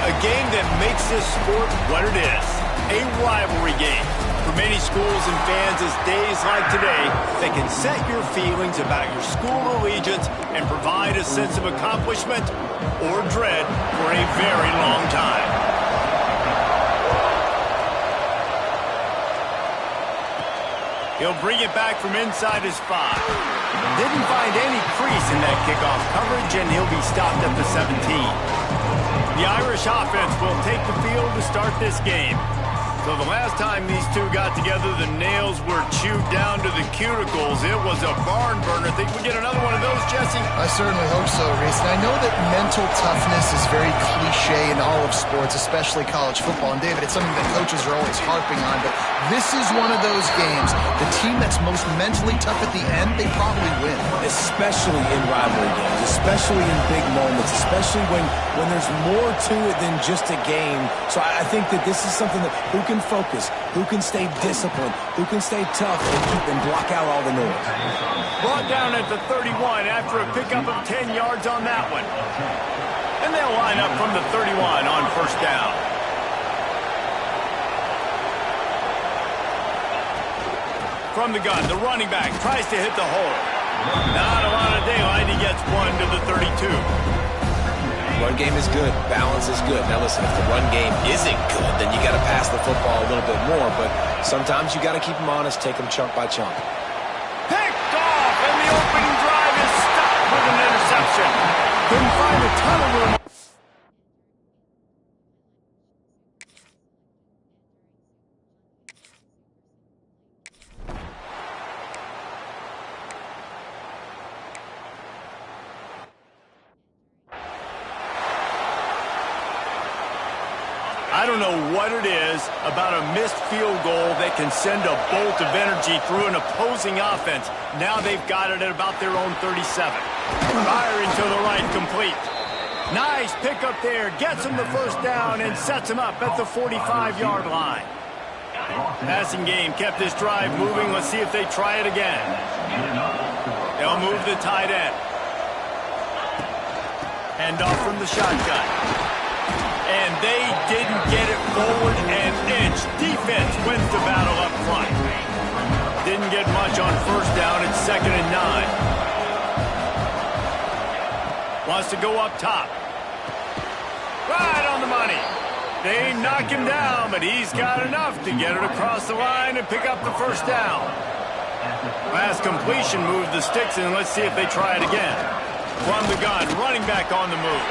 A game that makes this sport what it is, a rivalry game. For many schools and fans, it's days like today that can set your feelings about your school allegiance and provide a sense of accomplishment or dread for a very long time. He'll bring it back from inside his 5. Didn't find any crease in that kickoff coverage, and he'll be stopped at the 17. The Irish offense will take the field to start this game. So the last time these two got together, the nails were chewed down to the cuticles. It was a barn burner. Think we get another one of those, Jesse? I certainly hope so, Reese. And I know that mental toughness is very cliche in all of sports, especially college football. And, David, it's something that coaches are always harping on. But this is one of those games. The team that's most mentally tough at the end, they probably win. Especially in rivalry games, especially in big moments, especially when there's more to it than just a game. So I think that this is something that who can focus, who can stay disciplined, who can stay tough and block out all the noise. Brought down at the 31 after a pickup of 10 yards on that one. And they'll line up from the 31 on first down. From the gun, the running back tries to hit the hole. Not a lot of daylight. He gets one to the 32. Run game is good. Balance is good. Now, listen, if the run game isn't good, then you got to pass the football a little bit more. But sometimes you got to keep them honest, take them chunk by chunk. Picked off, and the opening drive is stopped with an interception. Couldn't find a ton of room. I don't know what it is about a missed field goal that can send a bolt of energy through an opposing offense. Now they've got it at about their own 37. Firing to the right, complete. Nice pickup there. Gets him the first down and sets him up at the 45-yard line. Passing game kept this drive moving. Let's see if they try it again. They'll move the tight end. Hand off from the shotgun. And they didn't get it forward an inch. Defense wins the battle up front. Didn't get much on first down. It's 2nd and 9. Wants to go up top. Right on the money. They knock him down, but he's got enough to get it across the line and pick up the first down. Last completion moved the sticks, and let's see if they try it again. From the gun, running back on the move.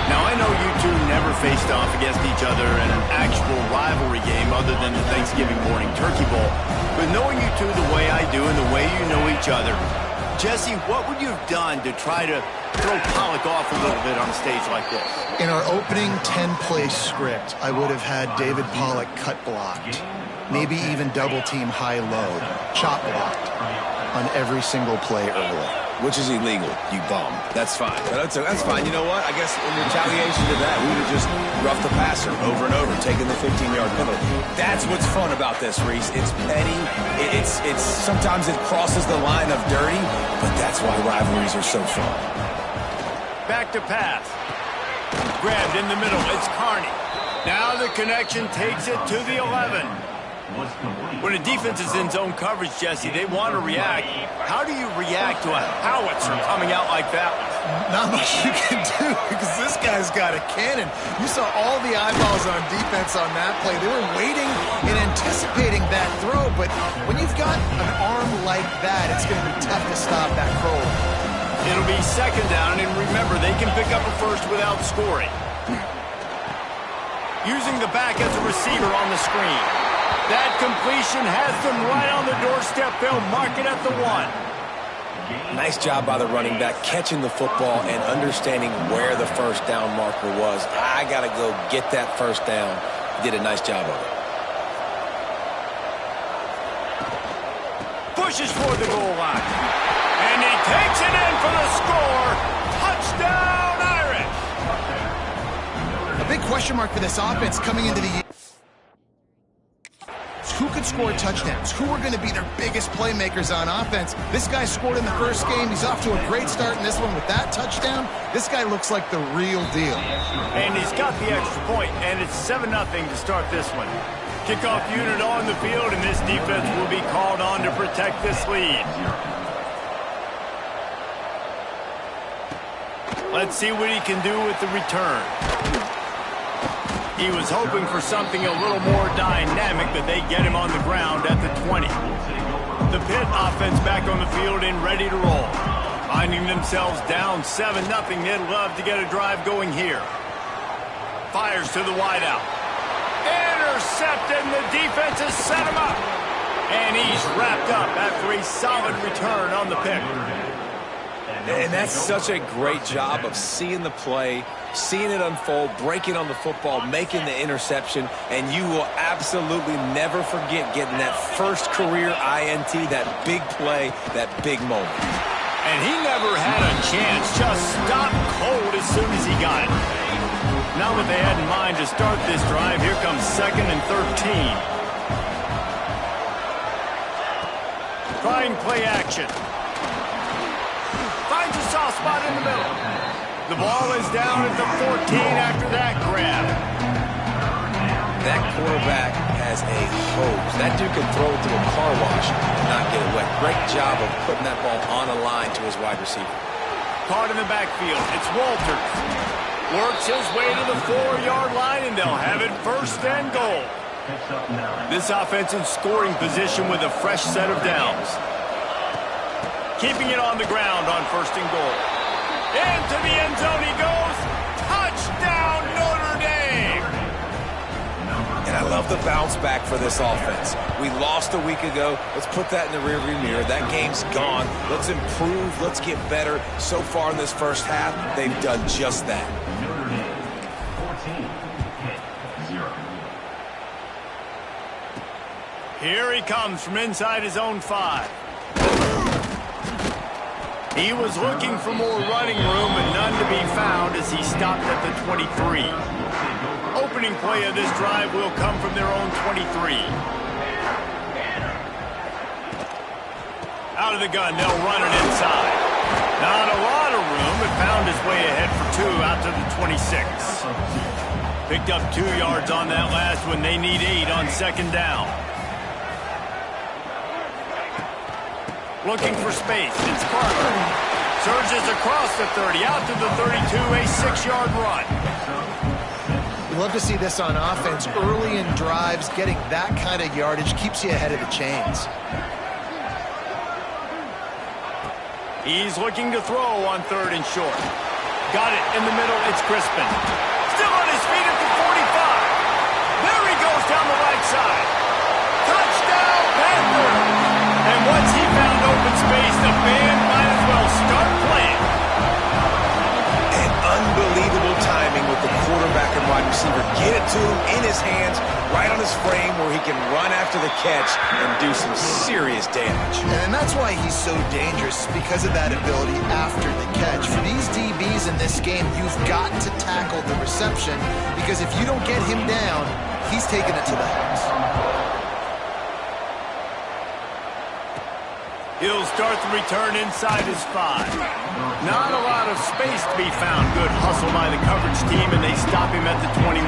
Now, I know you two never faced off against each other in an actual rivalry game other than the Thanksgiving morning turkey bowl. But knowing you two the way I do and the way you know each other, Jesse, what would you have done to try to throw Pollock off a little bit on a stage like this? In our opening 10-play script, I would have had David Pollock cut blocked, maybe even double-team high-low, chop blocked on every single play early. Which is illegal, you bum. That's fine. But that's fine. You know what? I guess in retaliation to that, we would have just roughed the passer over and over, taking the 15-yard penalty. That's what's fun about this, Reese. It's petty. It's sometimes it crosses the line of dirty, but that's why rivalries are so fun. Back to pass. Grabbed in the middle. It's Carney. Now the connection takes it to the 11. When a defense is in zone coverage, Jesse, they want to react. How do you react to a howitzer coming out like that? Not much you can do because this guy's got a cannon. You saw all the eyeballs on defense on that play. They were waiting and anticipating that throw, but when you've got an arm like that, it's going to be tough to stop that throw. It'll be 2nd down, and remember, they can pick up a first without scoring. Using the back as a receiver on the screen. That completion has them right on the doorstep. They'll mark it at the 1. Nice job by the running back, catching the football and understanding where the first down marker was. I got to go get that first down. He did a nice job of it. Pushes for the goal line. And he takes it in for the score. Touchdown, Irish. A big question mark for this offense coming into the year. who could score touchdowns, who are going to be their biggest playmakers on offense. This guy scored in the first game. He's off to a great start in this one with that touchdown. This guy looks like the real deal. And he's got the extra point, and it's 7-0 to start this one. Kickoff unit on the field, and this defense will be called on to protect this lead. Let's see what he can do with the return. He was hoping for something a little more dynamic, but they get him on the ground at the 20. The Pitt offense back on the field and ready to roll. Finding themselves down 7-0, they'd love to get a drive going here. Fires to the wideout. Intercepted, and the defense has set him up. And he's wrapped up after a solid return on the pick. And that's such a great job of seeing the play, seeing it unfold, breaking on the football, making the interception, and you will absolutely never forget getting that first career INT, that big play, that big moment. And he never had a chance, just stopped cold as soon as he got it. Now what they had in mind to start this drive, here comes 2nd and 13. Trying play action. Finds a soft spot in the middle. The ball is down at the 14 after that grab. That quarterback has a hose. That dude can throw it through a car wash and not get it wet. Great job of putting that ball on a line to his wide receiver. Caught in the backfield. It's Walters. Works his way to the 4-yard line, and they'll have it 1st and goal. This offense in scoring position with a fresh set of downs. Keeping it on the ground on 1st and goal. Into the end zone he goes. Touchdown, Notre Dame! And I love the bounce back for this offense. We lost a week ago. Let's put that in the rearview mirror. That game's gone. Let's improve. Let's get better. So far in this first half, they've done just that. Notre Dame, 14, 0. Here he comes from inside his own 5. He was looking for more running room, and none to be found as he stopped at the 23. Opening play of this drive will come from their own 23. Out of the gun, they'll run it inside. Not a lot of room, but found his way ahead for 2 out to the 26. Picked up 2 yards on that last one. They need 8 on 2nd down. Looking for space. It's Carter. Surges across the 30, out to the 32, a 6-yard run. We love to see this on offense. Early in drives, getting that kind of yardage keeps you ahead of the chains. He's looking to throw on 3rd and short. Got it in the middle. It's Crispin. Still on his feet at the 45. There he goes down the right side. Touchdown, Panthers! And once he found open space, the band might as well start playing. And unbelievable timing with the quarterback and wide receiver. Get it to him in his hands, right on his frame where he can run after the catch and do some serious damage. And that's why he's so dangerous, because of that ability after the catch. For these DBs in this game, you've got to tackle the reception, because if you don't get him down, he's taking it to the house. He'll start the return inside his 5. Not a lot of space to be found. Good hustle by the coverage team, and they stop him at the 21.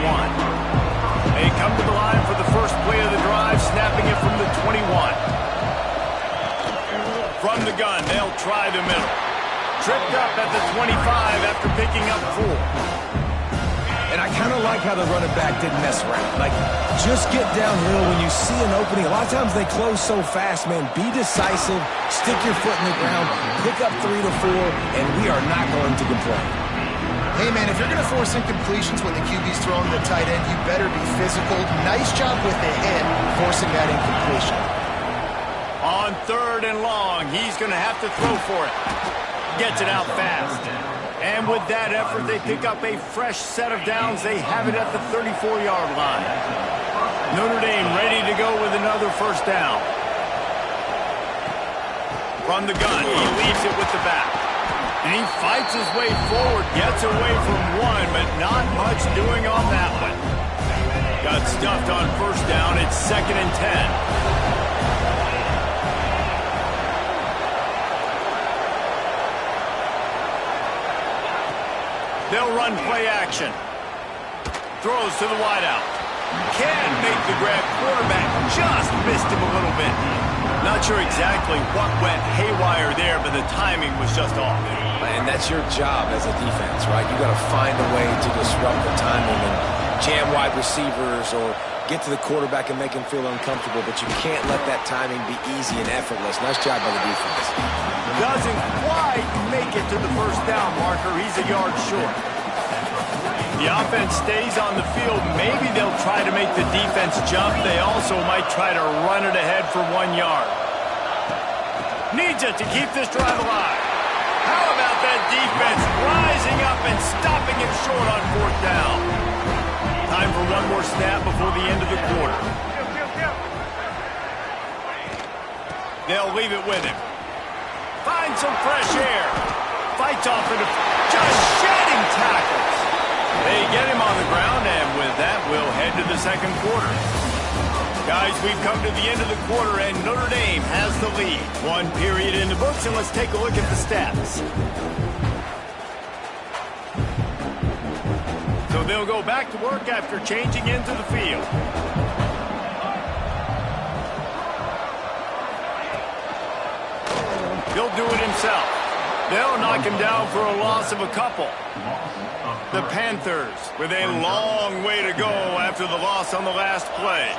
They come to the line for the first play of the drive, snapping it from the 21. From the gun, they'll try the middle. Tripped up at the 25 after picking up 4. And I kind of like how the running back didn't mess around. Like, just get downhill when you see an opening. A lot of times they close so fast, man. Be decisive, stick your foot in the ground, pick up 3 to 4, and we are not going to complain. Hey, man, if you're going to force incompletions when the QB's throwing the tight end, you better be physical. Nice job with the hit, forcing that incompletion. On 3rd and long, he's going to have to throw for it. Gets it out fast. And with that effort, they pick up a fresh set of downs. They have it at the 34-yard line. Notre Dame ready to go with another 1st down. From the gun, he leaves it with the back. And he fights his way forward, gets away from 1, but not much doing on that one. Got stuffed on first down. It's 2nd and 10. They'll run play action. Throws to the wideout. Can't make the grab. Quarterback just missed him a little bit. Not sure exactly what went haywire there, but the timing was just off. And that's your job as a defense, right? You got to find a way to disrupt the timing and jam wide receivers or get to the quarterback and make him feel uncomfortable, but you can't let that timing be easy and effortless. Nice job by the defense. Doesn't quite make it to the first down marker. He's a yard short. The offense stays on the field. Maybe they'll try to make the defense jump. They also might try to run it ahead for 1 yard. Needs it to keep this drive alive. How about that defense rising up and stopping him short on 4th down? Time for one more snap before the end of the quarter. They'll leave it with him. Find some fresh air. Fights off into just shedding tackles. They get him on the ground, and with that, we'll head to the 2nd quarter. Guys, we've come to the end of the quarter, and Notre Dame has the lead. 1 period in the books, and let's take a look at the stats. So they'll go back to work after changing into the field. He'll do it himself. They'll knock him down for a loss of a couple. The Panthers with a long way to go after the loss on the last play.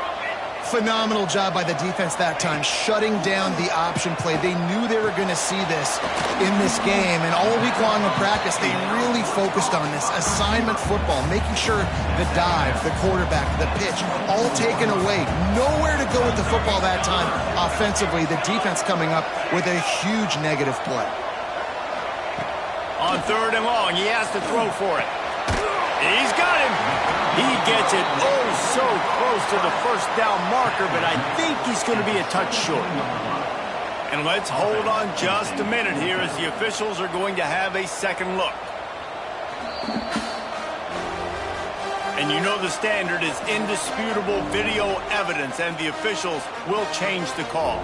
Phenomenal job by the defense that time, shutting down the option play. They knew they were going to see this in this game, and all week long in practice, they really focused on this assignment football, making sure the dive, the quarterback, the pitch, all taken away. Nowhere to go with the football that time offensively. The defense coming up with a huge negative play. On 3rd and long, he has to throw for it. He's got him. He gets it so close to the first down marker, but I think he's going to be a touch short. And let's hold on just a minute here as the officials are going to have a second look. And you know the standard is indisputable video evidence, and the officials will change the call.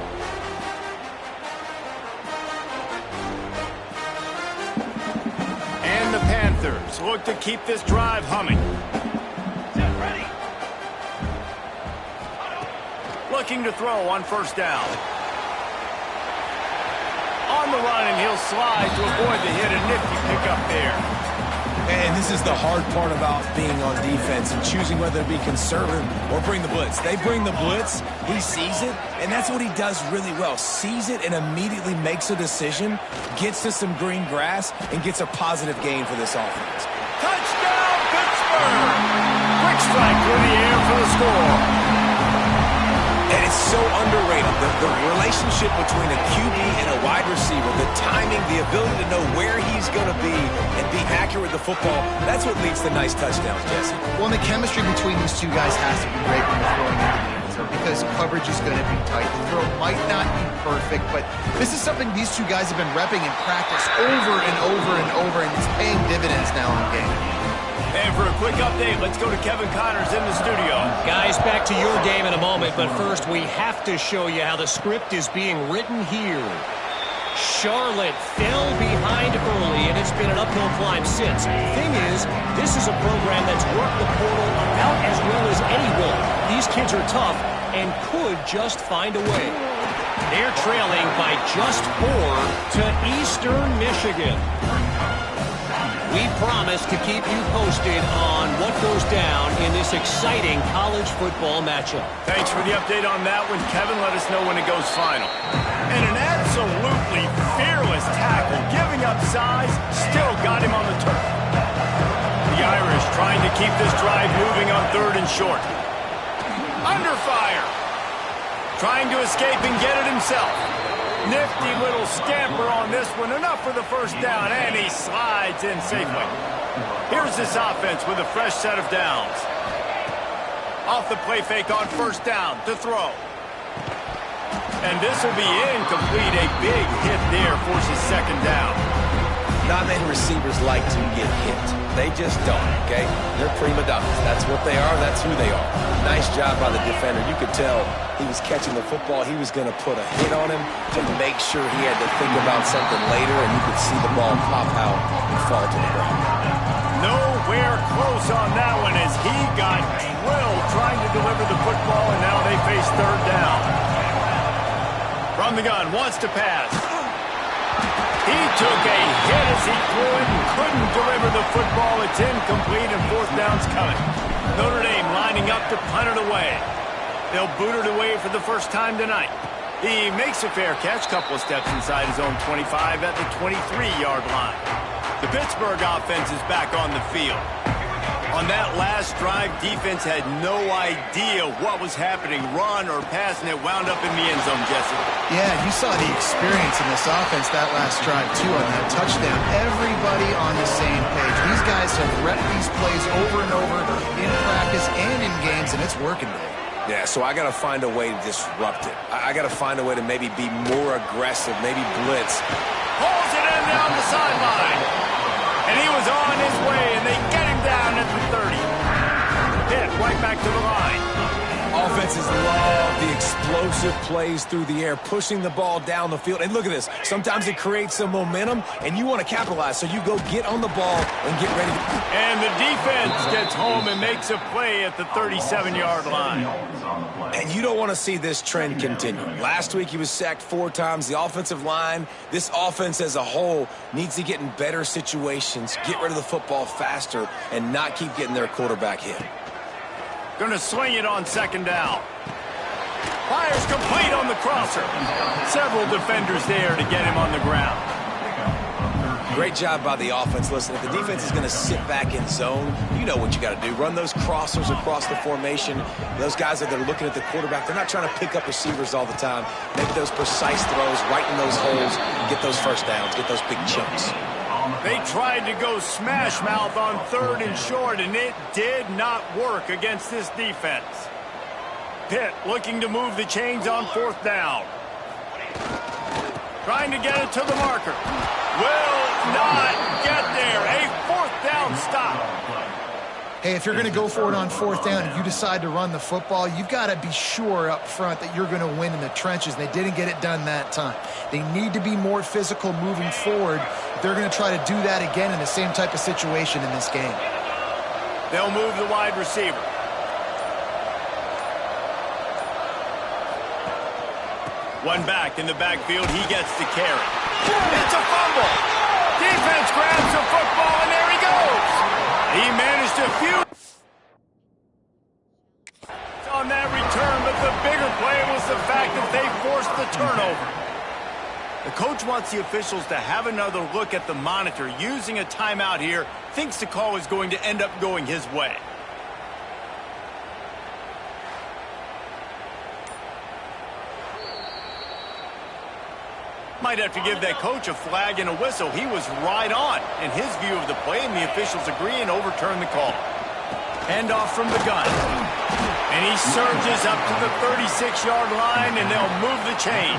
And the Panthers look to keep this drive humming. Looking to throw on first down. On the run, and he'll slide to avoid the hit. A nifty pickup there. And this is the hard part about being on defense and choosing whether to be conservative or bring the blitz. They bring the blitz, he sees it, and that's what he does really well. Sees it and immediately makes a decision, gets to some green grass, and gets a positive gain for this offense. Touchdown, Pittsburgh! Quick strike through the air for the score. And it's so underrated, the relationship between a QB and a wide receiver, the timing, the ability to know where he's going to be and be accurate with the football, that's what leads to nice touchdowns, Jesse. Well, the chemistry between these two guys has to be great when they're throwing into the end zone because coverage is going to be tight. The throw might not be perfect, but this is something these two guys have been repping in practice over and over and over, and it's paying dividends now in the game. And for a quick update, let's go to Kevin Connors in the studio. Guys, back to your game in a moment, but first we have to show you how the script is being written here. Charlotte fell behind early, and it's been an uphill climb since. Thing is, this is a program that's worked the portal about as well as anyone. These kids are tough and could just find a way. They're trailing by just 4 to Eastern Michigan. We promise to keep you posted on what goes down in this exciting college football matchup. Thanks for the update on that one, Kevin. Let us know when it goes final. And an absolutely fearless tackle, giving up size, still got him on the turf. The Irish trying to keep this drive moving on 3rd and short. Under fire. Trying to escape and get it himself. Nifty little scamper on this one. Enough for the first down, and he slides in safely. Here's this offense with a fresh set of downs. Off the play fake on first down to throw. And this will be incomplete. A big hit there forces 2nd down. Not many receivers like to get hit. They just don't, okay? They're prima donnas. That's what they are. That's who they are. Nice job by the defender. You could tell he was catching the football. He was going to put a hit on him to make sure he had to think about something later, and you could see the ball pop out and fall to the ground. Nowhere close on that one as he got drilled trying to deliver the football, and now they face third down. From the gun, wants to pass. He took a hit as he threw it and couldn't deliver the football. It's incomplete and fourth down's coming. Notre Dame lining up to punt it away. They'll boot it away for the first time tonight. He makes a fair catch, couple of steps inside his own 25 at the 23-yard line. The Pittsburgh offense is back on the field. On that last drive, defense had no idea what was happening, run or pass, and it wound up in the end zone, Jesse. Yeah, you saw the experience in this offense that last drive, too, on that touchdown. Everybody on the same page. These guys have repped these plays over and over in practice and in games, and it's working, Dave. Yeah, so I got to find a way to disrupt it. I got to find a way to maybe be more aggressive, maybe blitz. Pulls it in down the sideline. And he was on his way, and they get him down at the 30. Hit right back to the line. Offenses love the explosive plays through the air, pushing the ball down the field. And look at this. Sometimes it creates some momentum, and you want to capitalize. So you go get on the ball and get ready. And the defense gets home and makes a play at the 37-yard line. And you don't want to see this trend continue. Last week he was sacked 4 times. The offensive line, this offense as a whole, needs to get in better situations, get rid of the football faster, and not keep getting their quarterback hit. Going to swing it on second down. Fires complete on the crosser. Several defenders there to get him on the ground. Great job by the offense. Listen, if the defense is going to sit back in zone, you know what you got to do. Run those crossers across the formation. Those guys that are looking at the quarterback, they're not trying to pick up receivers all the time. Make those precise throws, right in those holes, get those first downs, get those big chunks. They tried to go smash mouth on third and short, and it did not work against this defense. Pitt looking to move the chains on fourth down. Trying to get it to the marker. Will not get there. A fourth down stop. Hey, if you're going to go for it on fourth down and you decide to run the football, you've got to be sure up front that you're going to win in the trenches. They didn't get it done that time. They need to be more physical moving forward. They're going to try to do that again in the same type of situation in this game. They'll move the wide receiver. One back in the backfield. He gets the carry. It's a fumble. Defense grabs the football, and there he goes. He managed a few on that return, but the bigger play was the fact that they forced the turnover. The coach wants the officials to have another look at the monitor. Using a timeout here, thinks the call is going to end up going his way. Might have to give that coach a flag and a whistle. He was right on in his view of the play, and the officials agree and overturn the call. Handoff from the gun. And he surges up to the 36-yard line, and they'll move the chain.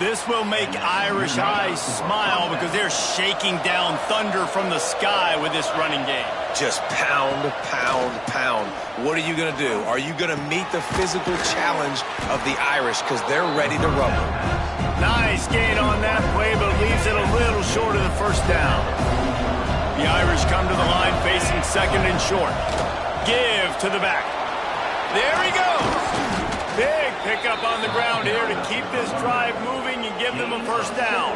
This will make Irish eyes smile because they're shaking down thunder from the sky with this running game. Just pound, pound, pound. What are you going to do? Are you going to meet the physical challenge of the Irish because they're ready to rumble? Nice gain on that play, but leaves it a little short of the first down. The Irish come to the line facing second and short. Give to the back. There he goes. Big pickup on the ground here to keep this drive moving and give them a first down.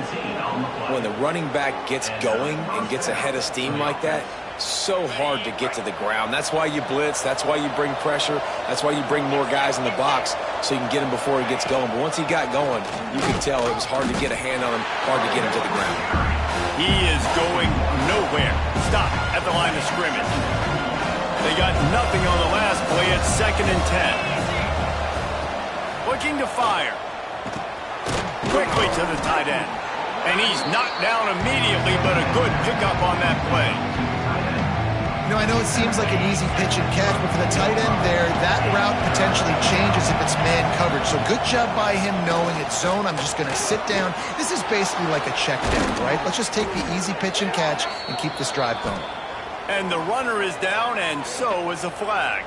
When the running back gets going and gets ahead of steam like that, so hard to get to the ground. That's why you blitz. That's why you bring pressure. That's why you bring more guys in the box so you can get him before he gets going. But once he got going, you can tell it was hard to get a hand on him, hard to get him to the ground. He is going nowhere. Stop at the line of scrimmage. They got nothing on the last play. It's second and 10. Looking to fire. Quickly to the tight end. And he's knocked down immediately, but a good pickup on that play. You know, I know it seems like an easy pitch and catch, but for the tight end there, that route potentially changes if it's man coverage. So good job by him knowing it's zone. I'm just going to sit down. This is basically like a check down, right? Let's just take the easy pitch and catch and keep this drive going. And the runner is down, and so is a flag.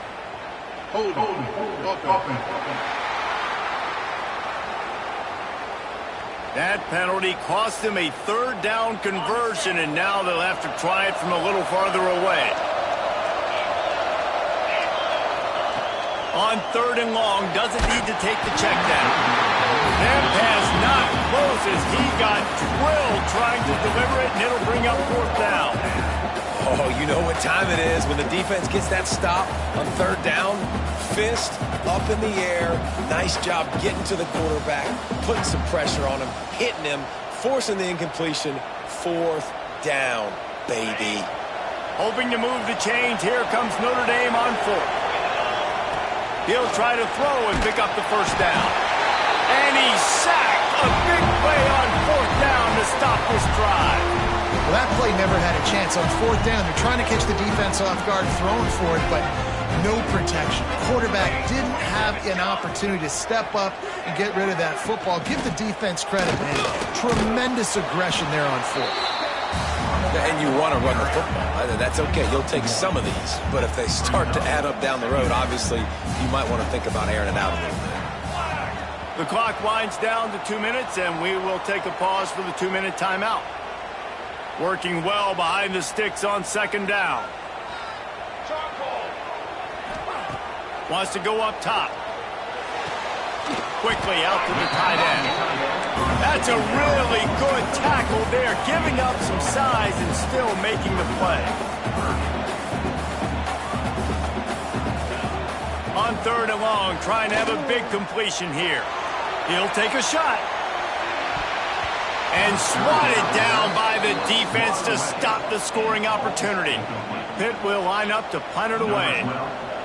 Hold offense. That penalty cost them a third down conversion, and now they'll have to try it from a little farther away. On 3rd and long, doesn't need to take the check down. That pass not close as he got drilled trying to deliver it, and it'll bring up 4th down. Oh, you know what time it is when the defense gets that stop on 3rd down. Fist up in the air. Nice job getting to the quarterback, putting some pressure on him, hitting him, forcing the incompletion. 4th down, baby. Hoping to move the chains. Here comes Notre Dame on 4th. He'll try to throw and pick up the 1st down. And he's sacked. A big play on 4th down to stop this drive. Well, that play never had a chance. On 4th down, they're trying to catch the defense off guard, throwing for it, but no protection. Quarterback didn't have an opportunity to step up and get rid of that football. Give the defense credit, man. Tremendous aggression there on 4th. And you want to run the football. That's okay. You'll take some of these. But if they start to add up down the road, obviously, you might want to think about airing it out a little bit. The clock winds down to 2 minutes, and we will take a pause for the 2-minute timeout. Working well behind the sticks on 2nd down. Wants to go up top. Quickly out to the tight end. That's a really good tackle there, giving up some size and still making the play. On 3rd and long, trying to have a big completion here. He'll take a shot. And swatted down by the defense to stop the scoring opportunity. Pitt will line up to punt it away.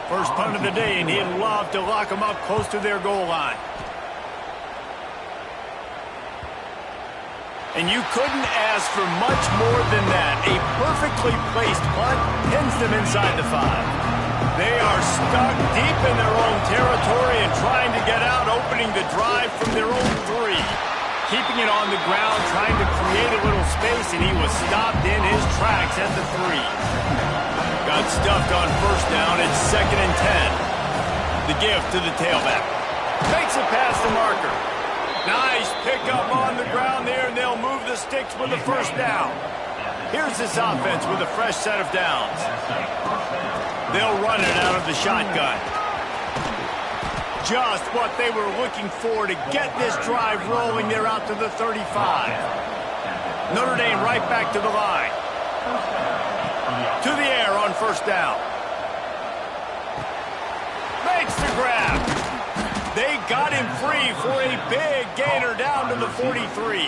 First punt of the day, and he'd love to lock them up close to their goal line. And you couldn't ask for much more than that. A perfectly placed punt pins them inside the 5. They are stuck deep in their own territory and trying to get out, opening the drive from their own 3. Keeping it on the ground, trying to create a little space, and he was stopped in his tracks at the 3. Got stuffed on 1st down. It's 2nd and 10. The gift to the tailback. Makes it past the marker. Nice pickup on the ground there, and they'll move the sticks with the 1st down. Here's this offense with a fresh set of downs. They'll run it out of the shotgun. Just what they were looking for to get this drive rolling. They're out to the 35. Notre Dame right back to the line. To the air on 1st down. Makes the grab. They got him free for a big gainer down to the 43.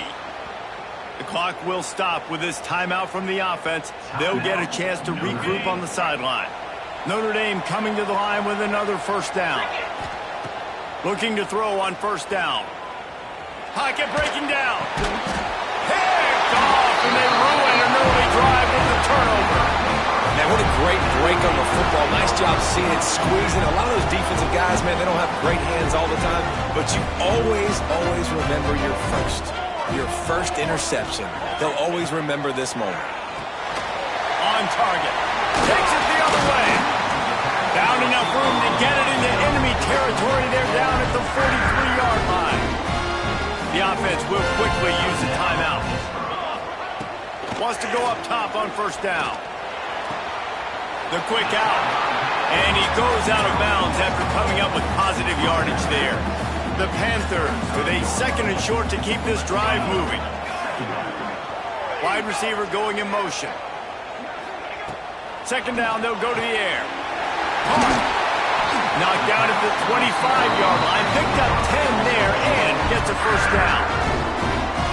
The clock will stop with this timeout from the offense. They'll get a chance to regroup on the sideline. Notre Dame coming to the line with another 1st down. Looking to throw on 1st down. Pocket breaking down. Picked off, and they ruin an early drive with the turnover. Man, what a great break on the football. Nice job seeing it squeezing. A lot of those defensive guys, man, they don't have great hands all the time, but you always remember your first interception. They'll always remember this moment. On target. Takes it the other way. Down enough room to get it into enemy territory. They're down at the 43-yard line. The offense will quickly use a timeout. Wants to go up top on 1st down. The quick out. And he goes out of bounds after coming up with positive yardage there. The Panthers with a 2nd and short to keep this drive moving. Wide receiver going in motion. 2nd down, they'll go to the air. Knocked down at the 25-yard line. Picked up 10 there and gets a 1st down.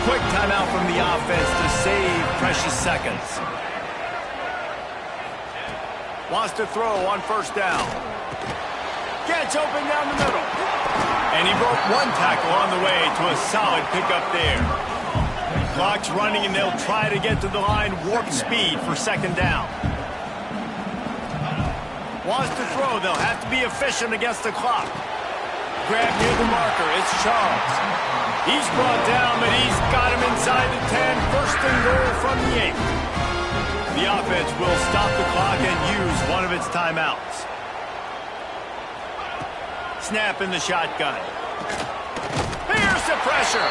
Quick timeout from the offense to save precious seconds. Wants to throw on 1st down. Gets open down the middle. And he broke one tackle on the way to a solid pickup there. Clock's running, and they'll try to get to the line warp speed for 2nd down. wants to throw. They'll have to be efficient against the clock. Grab near the marker. It's Charles. He's brought down, but he's got him inside the 10. First and goal from the 8. The offense will stop the clock and use one of its timeouts. Snap in the shotgun. Here's the pressure.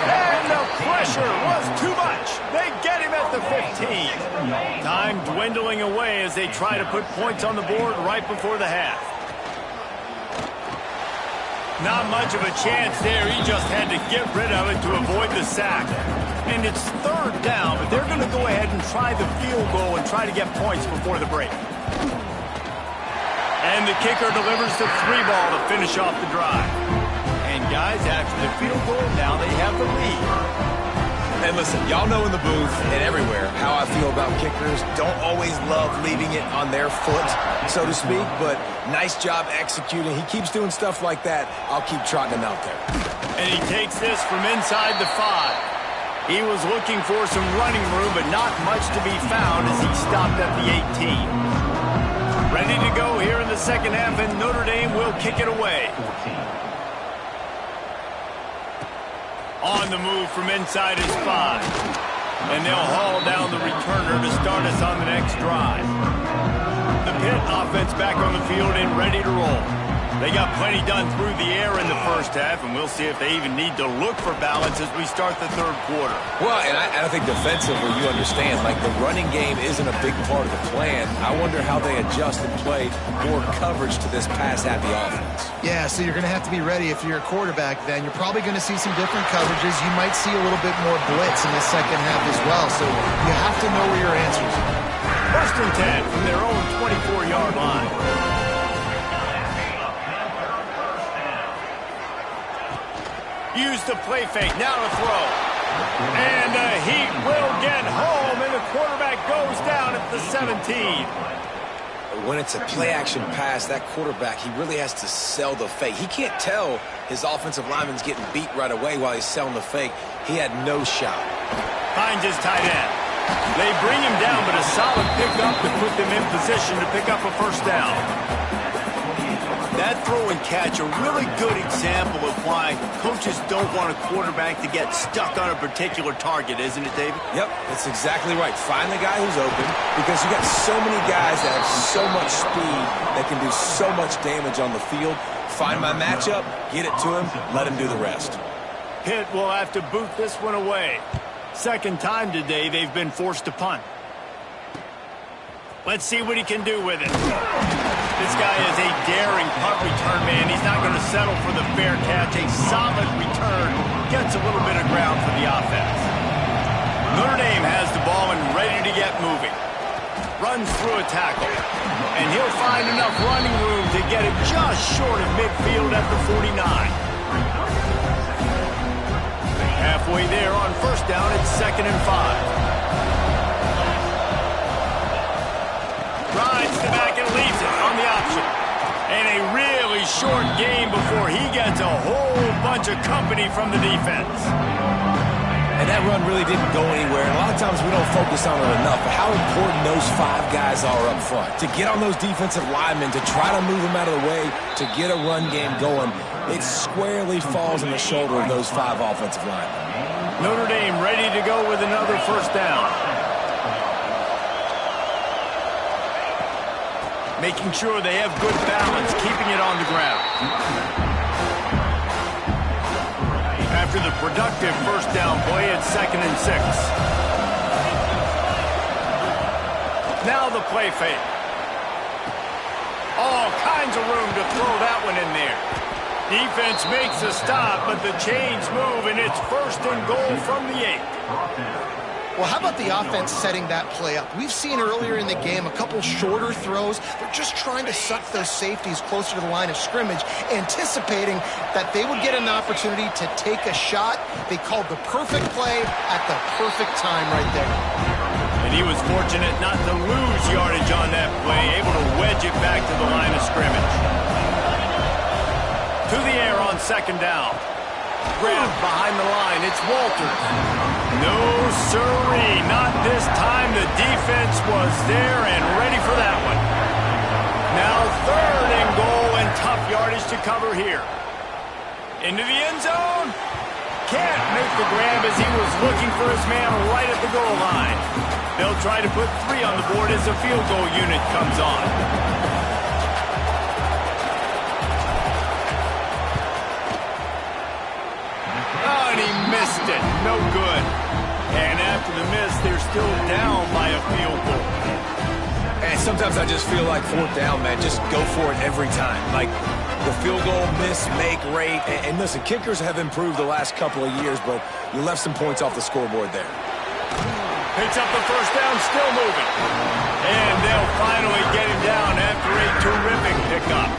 And the pressure was too much. They get him at the 15. Time dwindling away as they try to put points on the board right before the half. Not much of a chance there. He just had to get rid of it to avoid the sack. And it's third down, but they're going to go ahead and try the field goal and try to get points before the break. And the kicker delivers the 3 ball to finish off the drive. And guys, after the field goal, now they have the lead. And listen, y'all know in the booth and everywhere how I feel about kickers. Don't always love leaving it on their foot, so to speak, but nice job executing. He keeps doing stuff like that. I'll keep trotting him out there. And he takes this from inside the 5. He was looking for some running room, but not much to be found as he stopped at the 18. Ready to go here in the second half, and Notre Dame will kick it away. On the move from inside his 5. And they'll haul down the returner to start us on the next drive. The Pitt offense back on the field and ready to roll. They got plenty done through the air in the first half, and we'll see if they even need to look for balance as we start the third quarter. Well, and I think defensively, you understand, like the running game isn't a big part of the plan. I wonder how they adjust and play more coverage to this pass-happy offense. Yeah, so you're going to have to be ready if you're a quarterback then. You're probably going to see some different coverages. You might see a little bit more blitz in the second half as well, so you have to know where your answers are. First and 10 from their own 24-yard line. Use the play fake, now to throw. And the Heat will get home, and the quarterback goes down at the 17. When it's a play-action pass, that quarterback, he really has to sell the fake. He can't tell his offensive lineman's getting beat right away while he's selling the fake. He had no shot. Finds his tight end. They bring him down, but a solid pickup to put them in position to pick up a first down. That throw and catch, a really good example of why coaches don't want a quarterback to get stuck on a particular target, isn't it, David? Yep, that's exactly right. Find the guy who's open, because you got so many guys that have so much speed that can do so much damage on the field. Find my matchup, get it to him, let him do the rest. Pitt will have to boot this one away. Second time today they've been forced to punt. Let's see what he can do with it. This guy is a daring punt return man. He's not going to settle for the fair catch. A solid return gets a little bit of ground for the offense. Notre Dame has the ball and ready to get moving. Runs through a tackle. And he'll find enough running room to get it just short of midfield at the 49. Halfway there on first down, it's 2nd and 5. Rides the back and leaves it on the option. And a really short game before he gets a whole bunch of company from the defense. And that run really didn't go anywhere. And a lot of times we don't focus on it enough, but how important those 5 guys are up front. To get on those defensive linemen, to try to move them out of the way, to get a run game going, it squarely falls on the shoulder of those 5 offensive linemen. Notre Dame ready to go with another first down. Making sure they have good balance, keeping it on the ground. After the productive first down play, it's 2nd and 6. Now the play fake. All kinds of room to throw that one in there. Defense makes a stop, but the chains move, and it's 1st and goal from the 8. Well, how about the offense setting that play up? We've seen earlier in the game a couple shorter throws. They're just trying to suck those safeties closer to the line of scrimmage, anticipating that they would get an opportunity to take a shot. They called the perfect play at the perfect time right there. And he was fortunate not to lose yardage on that play, able to wedge it back to the line of scrimmage. To the air on 2nd down. Grabbed behind the line, it's Walters. No sirree, not this time. The defense was there and ready for that one. Now 3rd and goal and tough yardage to cover here. Into the end zone. Can't make the grab as he was looking for his man right at the goal line. They'll try to put 3 on the board as the field goal unit comes on. Oh, and he missed it. No good. And after the miss, they're still down by a field goal. And sometimes I just feel like 4th down, man, just go for it every time. Like the field goal miss-make rate. And listen, kickers have improved the last couple of years, but you left some points off the scoreboard there. Picks up the first down, still moving. And they'll finally get him down after a terrific pickup.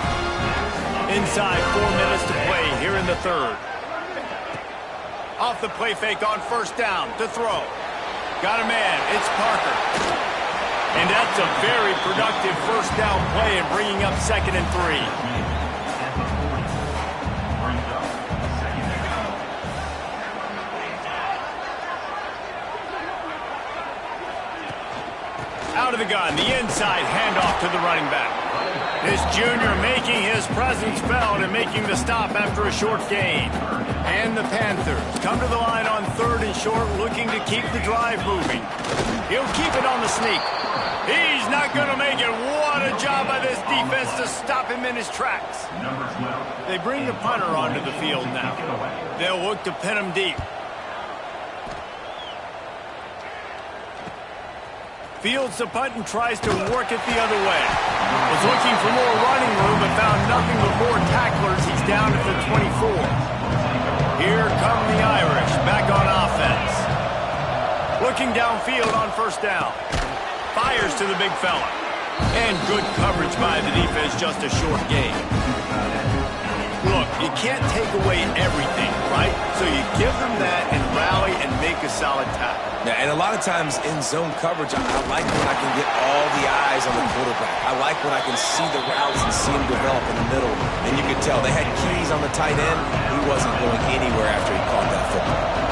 Inside 4 minutes to play here in the 3rd. Off the play fake on 1st down to throw. Got a man. It's Parker. And that's a very productive 1st down play and bringing up 2nd and 3. Out of the gun, the inside handoff to the running back. This junior making his presence felt and making the stop after a short gain. And the Panthers come to the line on 3rd and short, looking to keep the drive moving. He'll keep it on the sneak. He's not going to make it. What a job by this defense to stop him in his tracks. They bring the punter onto the field now. They'll look to pin him deep. Fields the punt and tries to work it the other way. Was looking for more running room but found nothing but more tacklers. He's down at the 24. Here come the Irish back on offense. Looking downfield on 1st down. Fires to the big fella. And good coverage by the defense, just a short gain. Look, you can't take away everything, right? So you give them that and rally and make a solid tackle. Yeah, and a lot of times in zone coverage, I like when I can get all the eyes on the quarterback. I like when I can see the routes and see him develop in the middle. And you could tell they had keys on the tight end. He wasn't going anywhere after he caught that football.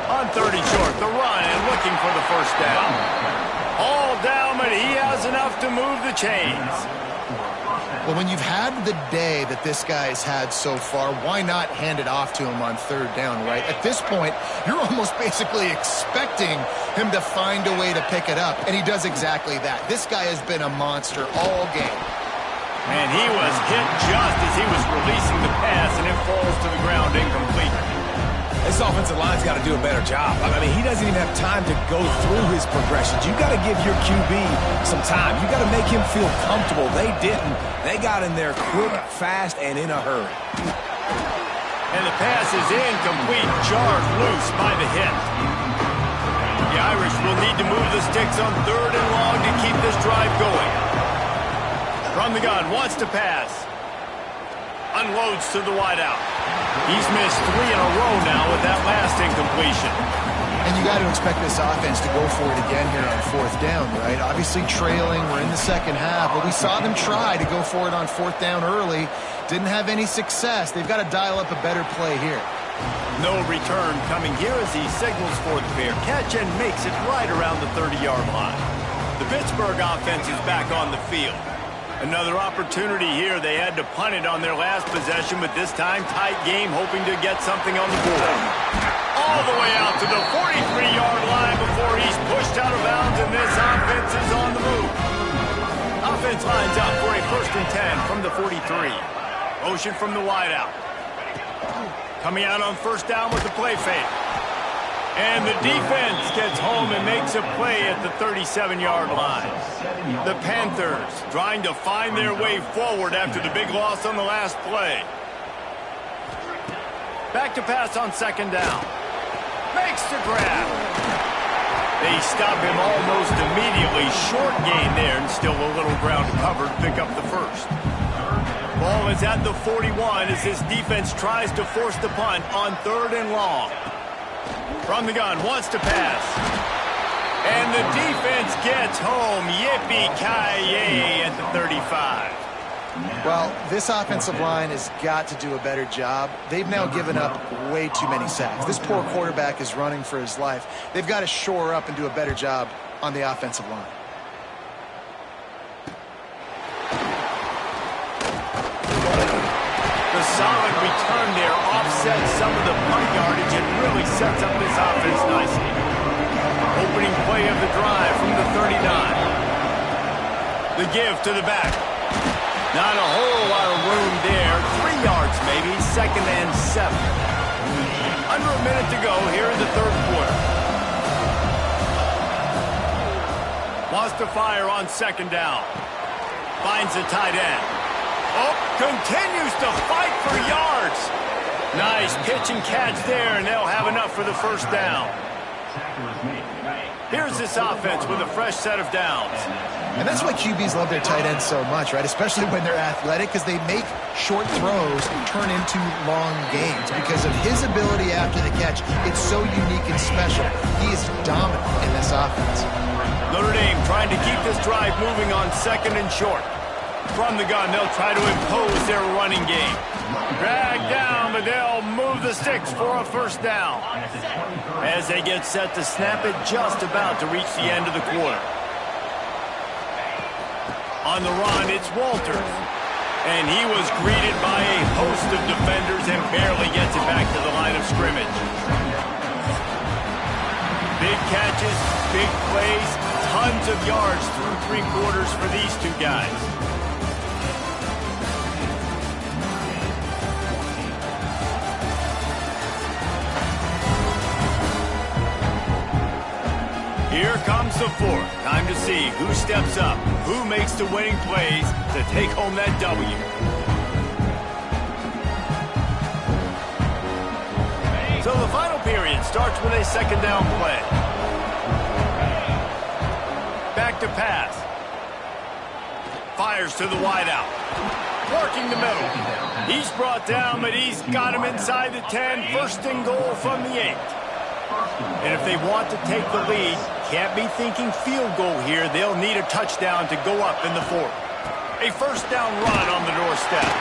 On 30 short, the run and looking for the 1st down. All down, but he has enough to move the chains. Well, when you've had the day that this guy's had so far, why not hand it off to him on 3rd down, right? At this point, you're almost basically expecting him to find a way to pick it up, and he does exactly that. This guy has been a monster all game. And he was hit just as he was releasing the pass, and it falls to the ground incomplete. This offensive line's got to do a better job. I mean, he doesn't even have time to go through his progressions. You got to give your QB some time. You got to make him feel comfortable. They didn't. They got in there quick, fast, and in a hurry. And the pass is incomplete, jarred loose by the hit. The Irish will need to move the sticks on 3rd and long to keep this drive going. From the gun, wants to pass. Unloads to the wideout. He's missed 3 in a row now with that last incompletion. And you got to expect this offense to go for it again here on 4th down, right? Obviously trailing, we're in the 2nd half, but we saw them try to go for it on 4th down early. Didn't have any success. They've got to dial up a better play here. No return coming here as he signals for the fair catch and makes it right around the 30-yard line. The Pittsburgh offense is back on the field. Another opportunity here. They had to punt it on their last possession, but this time tight game, hoping to get something on the board. All the way out to the 43-yard line before he's pushed out of bounds, and this offense is on the move. Offense lines up for a 1st and 10 from the 43. Motion from the wideout. Coming out on 1st down with the play fake. And the defense gets home and makes a play at the 37-yard line. The Panthers trying to find their way forward after the big loss on the last play. Back to pass on 2nd down. Makes the grab. They stop him almost immediately. Short gain there and still a little ground to cover to pick up the 1st. Ball is at the 41 as this defense tries to force the punt on 3rd and long. From the gun, wants to pass. And the defense gets home. Yippee-ki-yay at the 35. Well, this offensive line has got to do a better job. They've now given up way too many sacks. This poor quarterback is running for his life. They've got to shore up and do a better job on the offensive line. solid return there offsets some of the punt yardage and really sets up this offense nicely. Opening play of the drive from the 39. The give to the back. Not a whole lot of room there. 3 yards maybe, 2nd and 7. Under a minute to go here in the third quarter. Wants to fire on 2nd down. Finds the tight end. Oh, continues to fight for yards. Nice pitch and catch there, and they'll have enough for the first down. Here's this offense with a fresh set of downs. And that's why QBs love their tight ends so much, right? Especially when they're athletic, because they make short throws turn into long games. Because of his ability after the catch, it's so unique and special. He is dominant in this offense. Notre Dame trying to keep this drive moving on 2nd and short. From the gun, they'll try to impose their running game. Drag down, but they'll move the sticks for a first down. As they get set to snap it, just about to reach the end of the quarter. On the run, it's Walters. And he was greeted by a host of defenders and barely gets it back to the line of scrimmage. Big catches, big plays, tons of yards through 3 quarters for these two guys. Here comes the fourth. Time to see who steps up, who makes the winning plays to take home that W. So the final period starts with a 2nd down play. Back to pass. Fires to the wideout. Working the middle. He's brought down, but he's got him inside the 10. 1st and goal from the 8. And if they want to take the lead, can't be thinking field goal here. They'll need a touchdown to go up in the 4th. A first down run on the doorstep.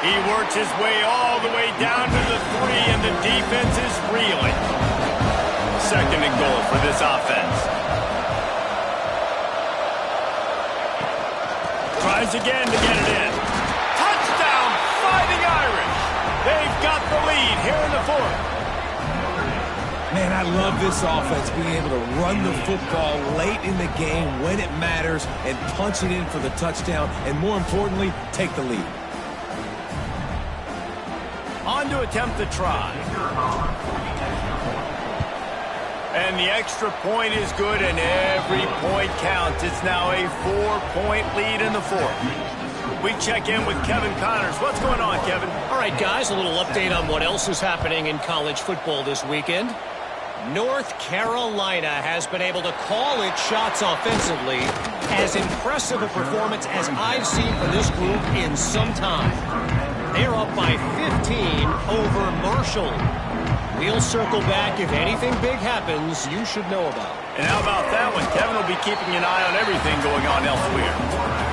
He works his way all the way down to the 3, and the defense is reeling. 2nd and goal for this offense. Tries again to get it in. Touchdown, Fighting Irish. They've got the lead here in the 4th. Man, I love this offense, being able to run the football late in the game when it matters and punch it in for the touchdown, and more importantly, take the lead. On to attempt the try. And the extra point is good, and every point counts. It's now a 4-point lead in the 4th. We check in with Kevin Connors. What's going on, Kevin? All right, guys, a little update on what else is happening in college football this weekend. North Carolina has been able to call its shots offensively. As impressive a performance as I've seen from this group in some time. They're up by 15 over Marshall. We'll circle back. If anything big happens, you should know about it. And how about that one? Kevin will be keeping an eye on everything going on elsewhere.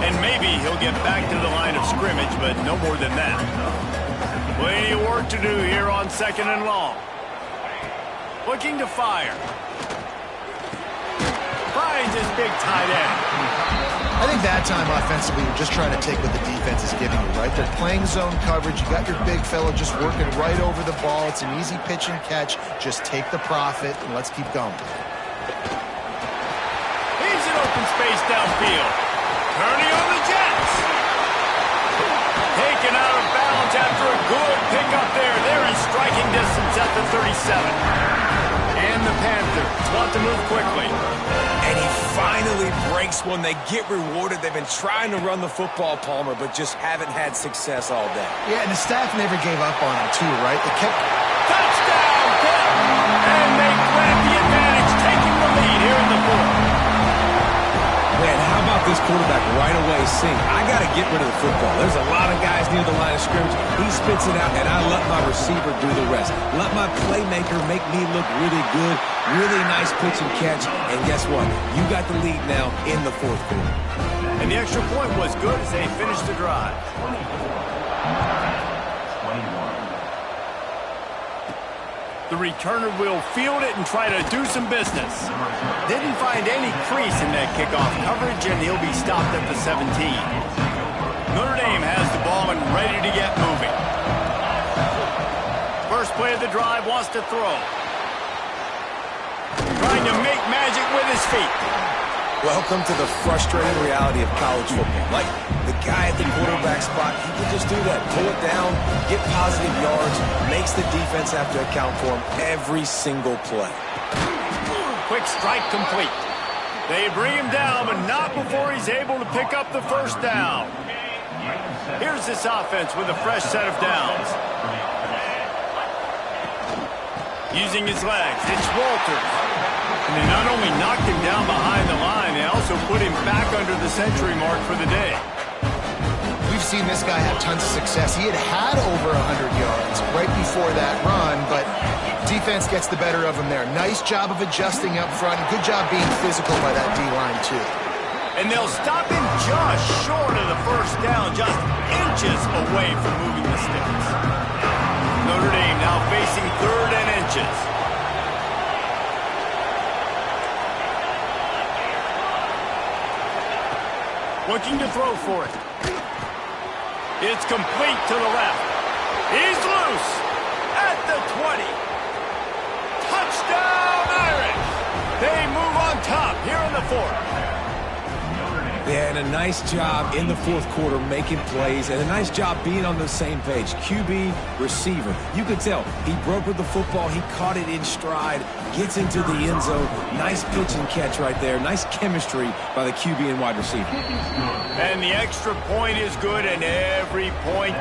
And maybe he'll get back to the line of scrimmage, but no more than that. Plenty of work to do here on 2nd and long. Looking to fire. Finds his big tight end. I think that time offensively, you're just trying to take what the defense is giving you, right? They're playing zone coverage. You got your big fellow just working right over the ball. It's an easy pitch and catch. Just take the profit, and let's keep going. He's in open space downfield. Turning on the Jets. Taken out of bounds after a good pickup there. They're in striking distance at the 37. And the Panthers want to move quickly. And he finally breaks one. They get rewarded. They've been trying to run the football, Palmer, but just haven't had success all day. Yeah, and the staff never gave up on him, too, right? They kept... Touchdown, Pitt! And they grab the advantage, taking the lead here in the 4th. Man, how about this quarterback right away saying, I got to get rid of the football. There's a lot of guys near the line of scrimmage. He spits it out, and I let my receiver do the rest. Let my playmaker make me look really good. Really nice pitch and catch. And guess what? You got the lead now in the 4th quarter. And the extra point was good as they finished the drive. The returner will field it and try to do some business. Didn't find any crease in that kickoff coverage, and he'll be stopped at the 17. Notre Dame has the ball and ready to get moving. first play of the drive wants to throw. Trying to make magic with his feet. Welcome to the frustrating reality of college football. Like, the guy at the quarterback spot, he can just do that. Pull it down, get positive yards, makes the defense have to account for him every single play. Quick strike complete. They bring him down, but not before he's able to pick up the first down. Here's this offense with a fresh set of downs. Using his legs, it's Walters. And they not only knocked him down behind the line, they also put him back under the century mark for the day. We've seen this guy have tons of success. He had over 100 yards right before that run, but defense gets the better of him there. Nice job of adjusting up front. Good job being physical by that D-line, too. And they'll stop him just short of the first down, just inches away from moving the sticks. Notre Dame now facing 3rd and inches. Looking to throw for it. It's complete to the left. He's loose at the 20. Touchdown, Irish! They move on top here in the 4th. They had a nice job in the 4th quarter making plays and a nice job being on the same page. QB, receiver. You could tell he broke with the football. He caught it in stride, gets into the end zone. Nice pitch and catch right there. Nice chemistry by the QB and wide receiver. And the extra point is good, and every point